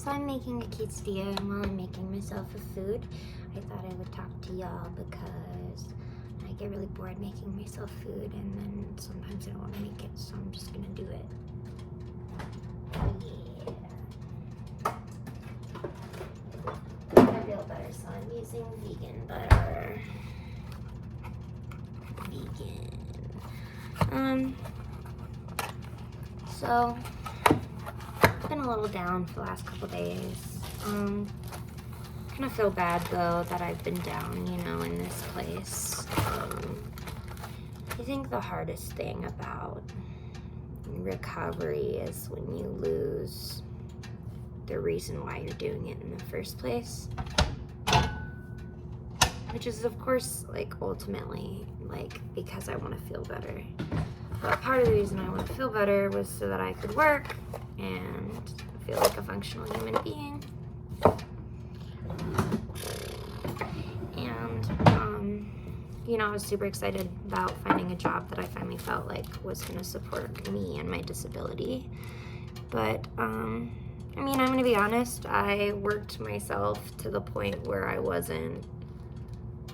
So I'm making a quesadilla, and while I'm making myself a food, I thought I would talk to y'all because I get really bored making myself food, and then sometimes I don't want to make it, so I'm just gonna do it. Yeah. I feel better, so I'm using vegan butter. Vegan. So I've been a little down for the last couple days. Kind of feel bad though that I've been down, you know, in this place. I think the hardest thing about recovery is when you lose the reason why you're doing it in the first place. Which is, of course, like, ultimately, like, because I want to feel better. But part of the reason I want to feel better was so that I could work and feel like a functional human being. And, you know, I was super excited about finding a job that I finally felt like was going to support me and my disability. But, I mean, I'm going to be honest, I worked myself to the point where I wasn't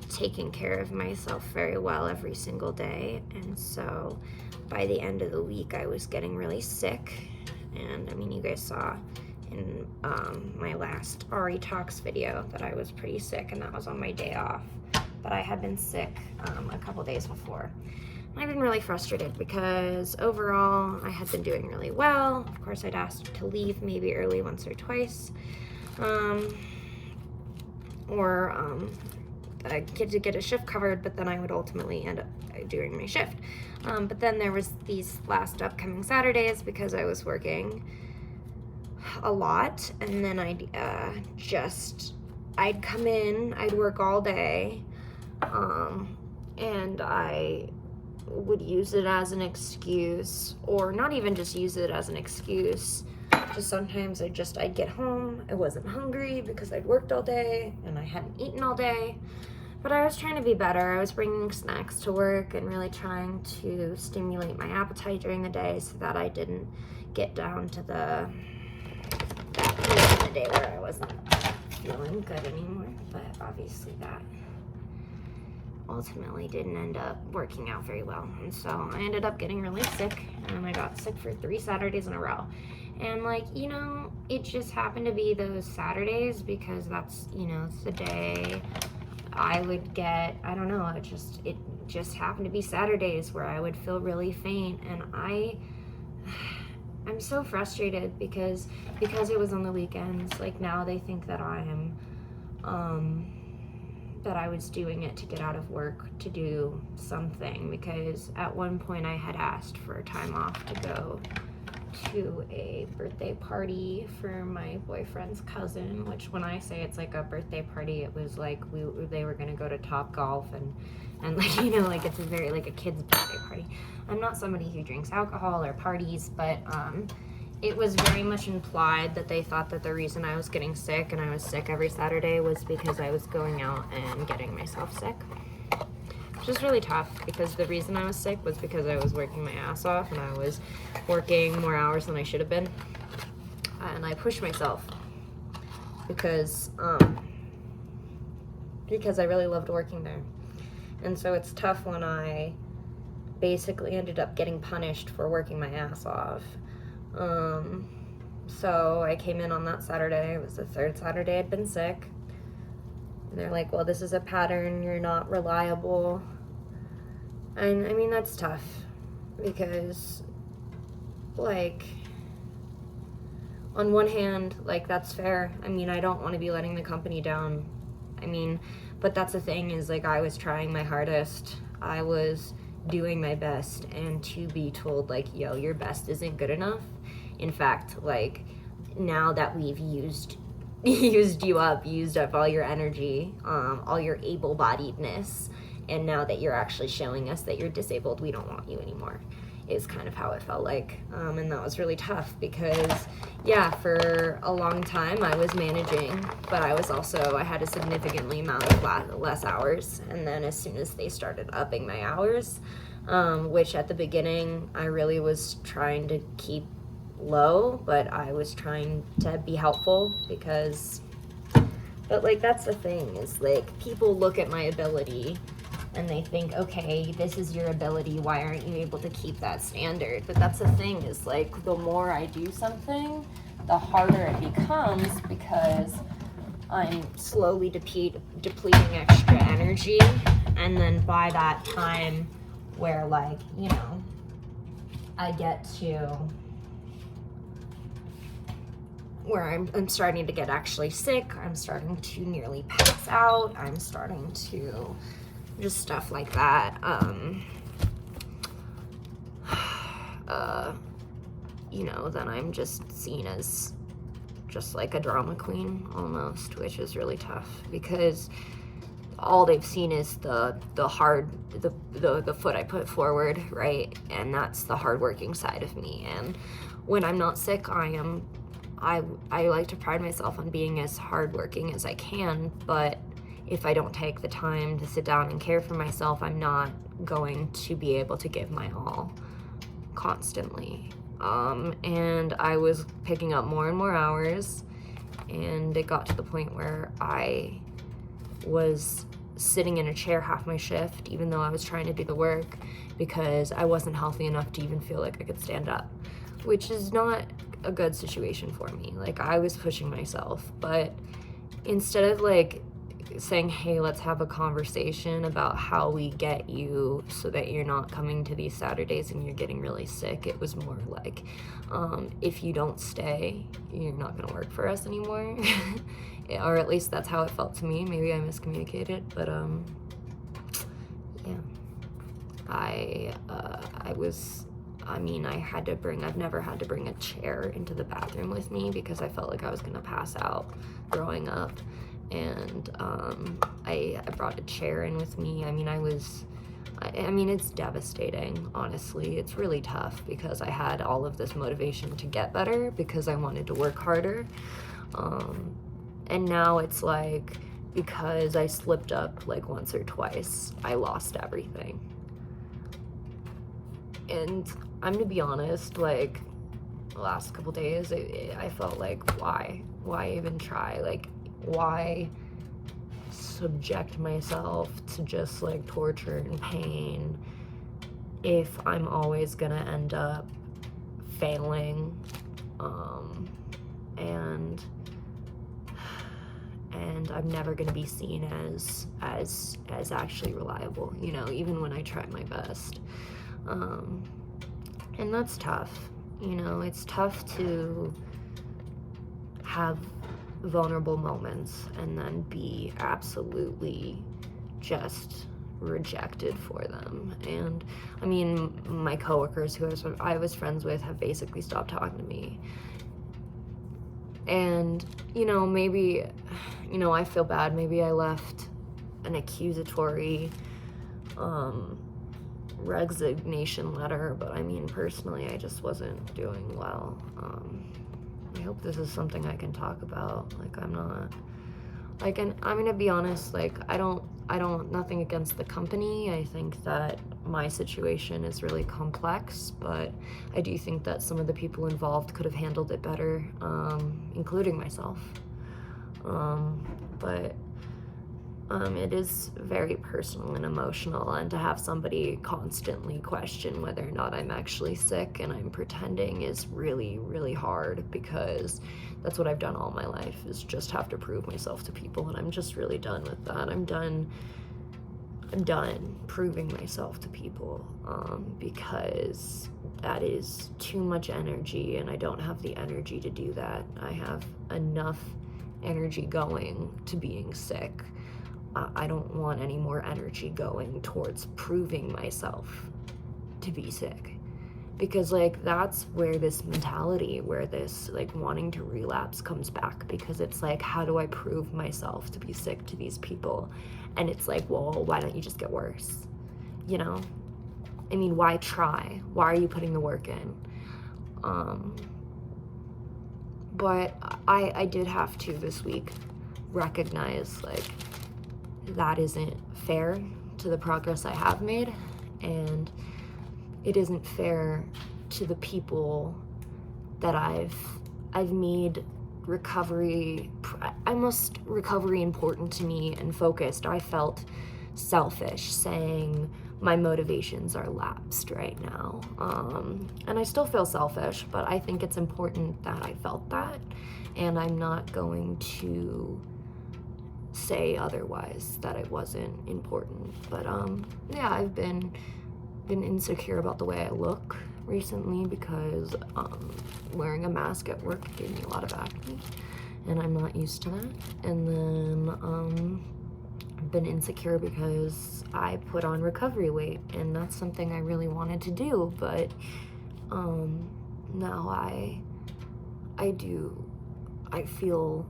taking care of myself very well every single day, and so by the end of the week I was getting really sick. And I mean, you guys saw in my last RE Talks video that I was pretty sick, and that was on my day off, but I had been sick a couple days before. And I've been really frustrated because overall I had been doing really well. Of course, I'd asked to leave maybe early once or twice, I get to get a shift covered, but then I would ultimately end up doing my shift. But then there was these last upcoming Saturdays because I was working a lot, and then I'd come in, I'd work all day, and I would use it as an excuse, or not even just use it as an excuse. Just sometimes I'd get home, I wasn't hungry because I'd worked all day and I hadn't eaten all day. But I was trying to be better. I was bringing snacks to work and really trying to stimulate my appetite during the day so that I didn't get down to that point in the day where I wasn't feeling good anymore. But obviously that ultimately didn't end up working out very well. And so I ended up getting really sick, and I got sick for 3 Saturdays in a row. And, like, you know, it just happened to be those Saturdays because that's, you know, it's the day I would get, I don't know, it just happened to be Saturdays where I would feel really faint. And I'm so frustrated because it was on the weekends. Like, now they think that I am, that I was doing it to get out of work to do something, because at one point I had asked for time off to go to a birthday party for my boyfriend's cousin, which, when I say it's like a birthday party, it was like they were gonna go to Top Golf and like, you know, like, it's a very, like, a kid's birthday party. I'm not somebody who drinks alcohol or parties, but it was very much implied that they thought that the reason I was getting sick, and I was sick every Saturday, was because I was going out and getting myself sick. Which is really tough, because the reason I was sick was because I was working my ass off and I was working more hours than I should have been. And I pushed myself because I really loved working there. And so it's tough when I basically ended up getting punished for working my ass off. So I came in on that Saturday. It was the 3rd Saturday I'd been sick. And they're like, well, this is a pattern, you're not reliable. And I mean, that's tough because, like, on one hand, like, that's fair. I mean, I don't want to be letting the company down. I mean, but that's the thing, is, like, I was trying my hardest. I was doing my best, and to be told, like, yo, your best isn't good enough. In fact, like, now that we've used you up, used up all your energy, all your able-bodiedness, and now that you're actually showing us that you're disabled, we don't want you anymore, is kind of how it felt like. And that was really tough because, yeah, for a long time I was managing, but I had a significantly amount of less hours. And then as soon as they started upping my hours, which at the beginning I really was trying to keep low, but I was trying to be helpful because, but like, that's the thing, is like, people look at my ability and they think, okay, this is your ability, why aren't you able to keep that standard? But that's the thing, is like, the more I do something, the harder it becomes, because I'm slowly depleting extra energy, and then by that time where, like, you know, I get to where I'm starting to get actually sick, I'm starting to nearly pass out, I'm starting to just stuff like that, you know, then I'm just seen as just like a drama queen almost, which is really tough, because all they've seen is the foot I put forward, right? And that's the hardworking side of me. And when I'm not sick, I like to pride myself on being as hardworking as I can, but if I don't take the time to sit down and care for myself, I'm not going to be able to give my all constantly. And I was picking up more and more hours, and it got to the point where I was sitting in a chair half my shift, even though I was trying to do the work, because I wasn't healthy enough to even feel like I could stand up, which is not a good situation for me. Like, I was pushing myself, but instead of like saying, hey, let's have a conversation about how we get you so that you're not coming to these Saturdays and you're getting really sick, it was more like, if you don't stay, you're not gonna work for us anymore. Or at least that's how it felt to me. Maybe I miscommunicated, but yeah, I've never had to bring a chair into the bathroom with me, because I felt like I was gonna pass out growing up. And I brought a chair in with me. I mean, it's devastating, honestly. It's really tough, because I had all of this motivation to get better because I wanted to work harder. And now it's like, because I slipped up like once or twice, I lost everything. And I'm gonna be honest, like, the last couple days, I felt like, why even try? Like, why subject myself to just like torture and pain if I'm always gonna end up failing, and I'm never gonna be seen as actually reliable, you know, even when I try my best. And that's tough, you know. It's tough to have vulnerable moments and then be absolutely just rejected for them. And I mean, my coworkers who I was friends with have basically stopped talking to me. And, you know, maybe, you know, I feel bad. Maybe I left an accusatory resignation letter, but I mean, personally, I just wasn't doing well. I hope this is something I can talk about. Like, I'm not, like, and I'm gonna be honest, like, I don't, nothing against the company. I think that my situation is really complex, but I do think that some of the people involved could have handled it better, including myself. But it is very personal and emotional, and to have somebody constantly question whether or not I'm actually sick and I'm pretending is really, really hard, because that's what I've done all my life, is just have to prove myself to people, and I'm just really done with that. I'm done proving myself to people, because that is too much energy, and I don't have the energy to do that. I have enough energy going to being sick. I don't want any more energy going towards proving myself to be sick, because like, that's where this mentality, where this like wanting to relapse comes back, because it's like, how do I prove myself to be sick to these people? And it's like, well, why don't you just get worse? You know, I mean, why try? Why are you putting the work in? But I did have to this week recognize, like, that isn't fair to the progress I have made, and it isn't fair to the people that I've made recovery important to me and focused. I felt selfish saying my motivations are lapsed right now. And I still feel selfish, but I think it's important that I felt that, and I'm not going to say otherwise, that it wasn't important. But yeah, I've been insecure about the way I look recently because wearing a mask at work gave me a lot of acne, and I'm not used to that. And then I've been insecure because I put on recovery weight, and that's something I really wanted to do, but now I feel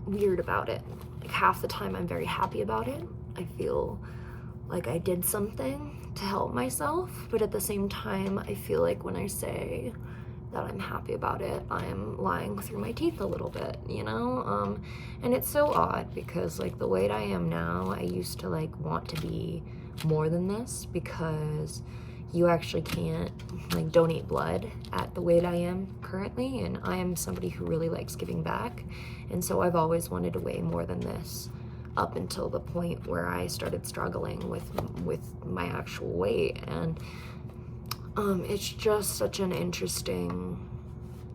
weird about it. Like, half the time I'm very happy about it. I feel like I did something to help myself, but at the same time I feel like when I say that I'm happy about it, I'm lying through my teeth a little bit, you know? And it's so odd because, like, the weight I am now, I used to, like, want to be more than this because you actually can't, like, donate blood at the weight I am currently, and I am somebody who really likes giving back, and so I've always wanted to weigh more than this up until the point where I started struggling with my actual weight. And it's just such an interesting,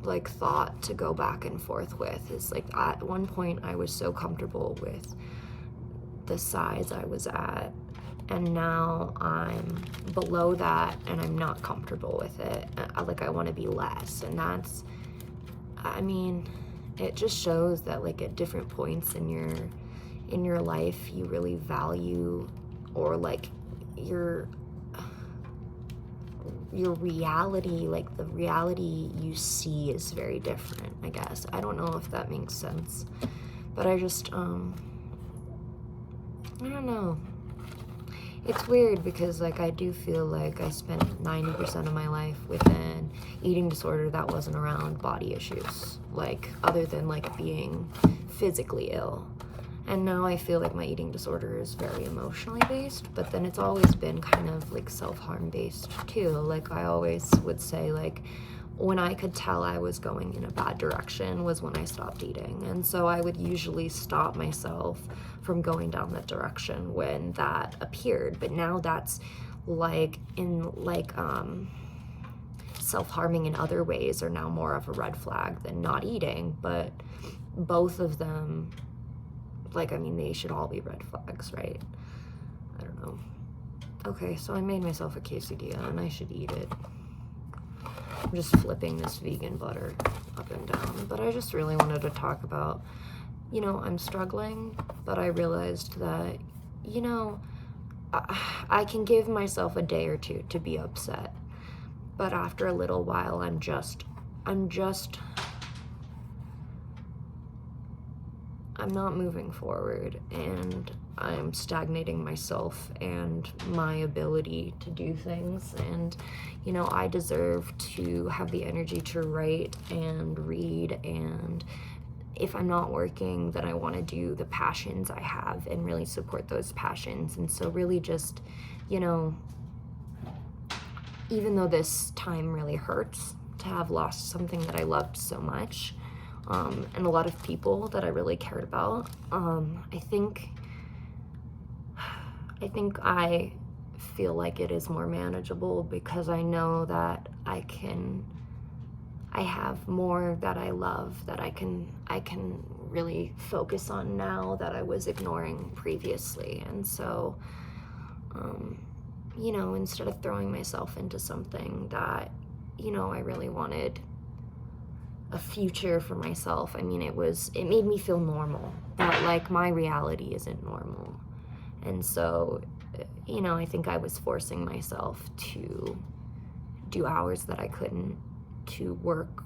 like, thought to go back and forth with. Is like, at one point I was so comfortable with the size I was at, and now I'm below that and I'm not comfortable with it. Like, I want to be less, and that's, I mean, it just shows that, like, at different points in your life, you really value, or like your reality, like the reality you see is very different, I guess. I don't know if that makes sense, but I just I don't know. It's weird because, like, I do feel like I spent 90% of my life with an eating disorder that wasn't around body issues, like, other than, like, being physically ill. And now I feel like my eating disorder is very emotionally based, but then it's always been kind of, like, self-harm based too. Like, I always would say, like, when I could tell I was going in a bad direction was when I stopped eating. And so I would usually stop myself from going down that direction when that appeared. But now that's like, in like self-harming in other ways are now more of a red flag than not eating. But both of them, like, I mean, they should all be red flags, right? I don't know. Okay, so I made myself a quesadilla and I should eat it. I'm just flipping this vegan butter up and down, but I just really wanted to talk about, you know, I'm struggling, but I realized that, you know, I can give myself a day or two to be upset, but after a little while, I'm not moving forward, and I'm stagnating myself and my ability to do things. And, you know, I deserve to have the energy to write and read, and if I'm not working, then I want to do the passions I have and really support those passions. And so really just, you know, even though this time really hurts to have lost something that I loved so much, and a lot of people that I really cared about, I think I feel like it is more manageable because I know that I have more that I love that I can really focus on now that I was ignoring previously. And so, you know, instead of throwing myself into something that, you know, I really wanted a future for myself, I mean, it made me feel normal, but, like, my reality isn't normal. And so, you know, I think I was forcing myself to do hours that I couldn't, to work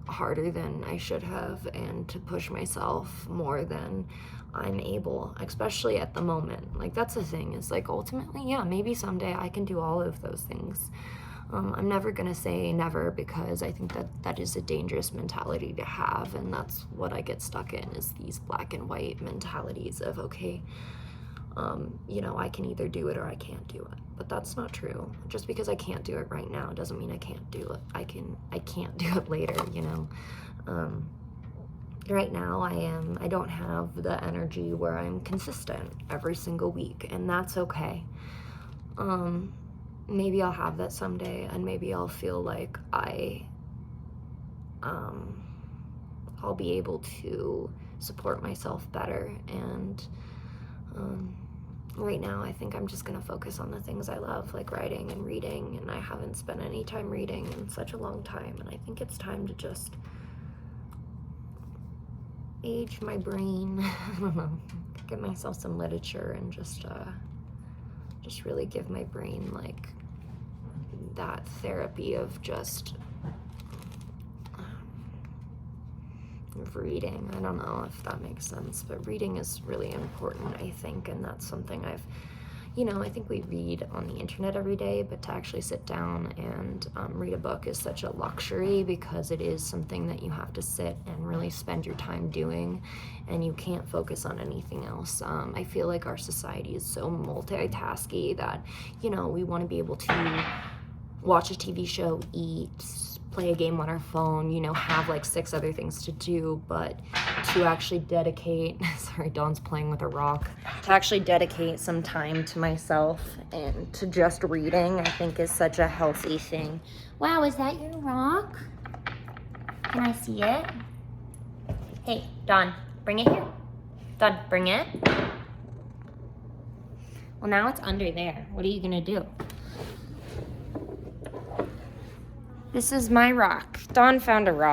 harder than I should have, and to push myself more than I'm able, especially at the moment. Like, that's the thing, is, like, ultimately, yeah, maybe someday I can do all of those things. I'm never gonna say never, because I think that is a dangerous mentality to have, and that's what I get stuck in, is these black and white mentalities of, okay, you know, I can either do it or I can't do it. But that's not true. Just because I can't do it right now doesn't mean I can't do it. I can't do it later, you know. Right now I don't have the energy where I'm consistent every single week, and that's okay. Maybe I'll have that someday, and maybe I'll feel like I'll be able to support myself better. And right now I think I'm just gonna focus on the things I love, like writing and reading, and I haven't spent any time reading in such a long time, and I think it's time to just age my brain. I don't know, get myself some literature and just really give my brain like that therapy of just reading. I don't know if that makes sense, but reading is really important, I think, and that's something I think we read on the internet every day, but to actually sit down and read a book is such a luxury, because it is something that you have to sit and really spend your time doing, and you can't focus on anything else. I feel like our society is so multitasky that, you know, we want to be able to watch a TV show, eat, play a game on our phone, you know, have like 6 other things to do, but to actually dedicate, sorry, Dawn's playing with a rock, to actually dedicate some time to myself and to just reading, I think is such a healthy thing. Wow, is that your rock? Can I see it? Hey, Dawn, bring it here. Dawn, bring it. Well, now it's under there. What are you gonna do? This is my rock. Dawn found a rock.